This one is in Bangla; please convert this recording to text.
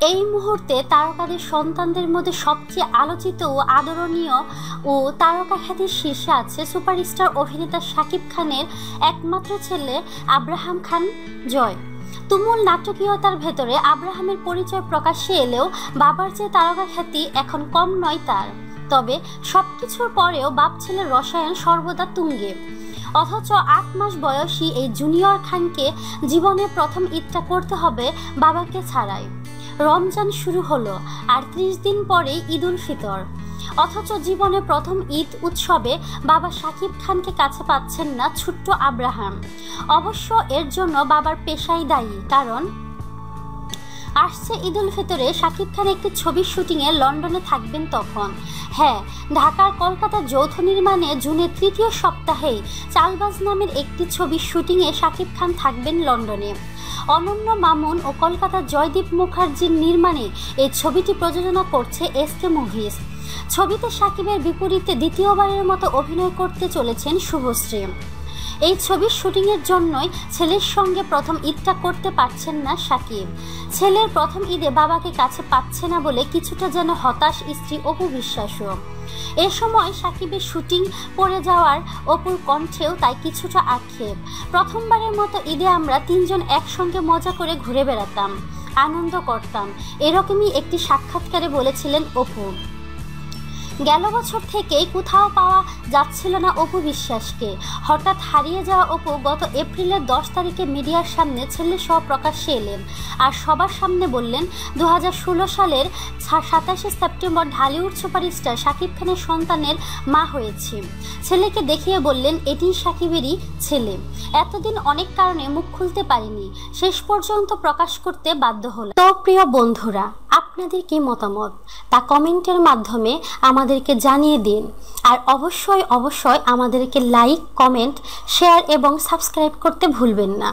এই মুহূর্তে তারকাদের সন্তানদের মধ্যে সবচেয়ে আলোচিত ও আদরণীয় ও তারকা খ্যাতির শীর্ষে আছে সুপারস্টার অভিনেতা শাকিব খানের একমাত্র ছেলে আব্রাহাম খান জয়। তুমুল নাটকীয়তার ভেতরে আব্রাহামের পরিচয় প্রকাশ্যে এলেও বাবার চেয়ে তারকা খ্যাতি এখন কম নয় তার। তবে সবকিছুর পরেও বাপ ছেলের রসায়ন সর্বদা তুঙ্গে। অথচ 8 মাস বয়সী এই জুনিয়র খানকে জীবনে প্রথম ঈদটা করতে হবে বাবাকে ছাড়াই। রমজান শুরু হলো আর 30 দিন পরেই ঈদ উল ফিতর, অথচ জীবনে প্রথম ঈদ উৎসবে বাবা শাকিব খানকে কাছে পাচ্ছেন না ছোট্ট আব্রাহাম। অবশ্য এর জন্য বাবার পেশাই দায়ী, কারণ আসছে ঈদ উল ফিতরে শাকিব খান একটি ছবির শুটিংয়ে লন্ডনে থাকবেন তখন। হ্যাঁ, ঢাকার কলকাতা যৌথ নির্মাণে জুনের 3য় সপ্তাহেই চালবাজ নামের একটি ছবির শুটিংয়ে শাকিব খান থাকবেন লন্ডনে। অনন্য মামুন ও কলকাতার জয়দীপ মুখার্জির নির্মাণে এই ছবিটি প্রযোজনা করছে এসকে মুভিজ। ছবিতে শাকিবের বিপরীতে দ্বিতীয়বারের মতো অভিনয় করতে চলেছেন শুভশ্রী। এই ছবির শুটিংয়ের জন্যই ছেলের সঙ্গে প্রথম ঈদটা করতে পারছেন না শাকিব। ছেলের প্রথম ঈদে বাবাকে কাছে পাচ্ছে না বলে কিছুটা যেন হতাশ স্ত্রী অপু বিশ্বাসও। এ সময় শাকিবের শুটিং পড়ে যাওয়ার অপুর কণ্ঠেও তাই কিছুটা আক্ষেপ। প্রথমবারের মতো ঈদে আমরা 3 জন একসঙ্গে মজা করে ঘুরে বেড়াতাম, আনন্দ করতাম, এরকমই একটি সাক্ষাৎকারে বলেছিলেন অপু। গেল বছর থেকেই কোথাও পাওয়া যাচ্ছিল না অপু বিশ্বাসকে। হঠাৎ হারিয়ে যাওয়া অপু গত এপ্রিলের 10 তারিখে মিডিয়ার সামনে ছেলে সহ প্রকাশ্যে এলেন আর সবার সামনে বললেন 2016 সালের 27 সেপ্টেম্বর ঢালিউড সুপারস্টার শাকিব খানের সন্তানের মা হয়েছি। ছেলেকে দেখিয়ে বললেন এটি শাকিবেরই ছেলে। এতদিন অনেক কারণে মুখ খুলতে পারিনি, শেষ পর্যন্ত প্রকাশ করতে বাধ্য হলাম। তো প্রিয় বন্ধুরা, আপনাদের কি মতামত তা কমেন্টের মাধ্যমে আমাদেরকে জানিয়ে দিন। আর অবশ্যই আমাদেরকে লাইক, কমেন্ট, শেয়ার এবং সাবস্ক্রাইব করতে ভুলবেন না।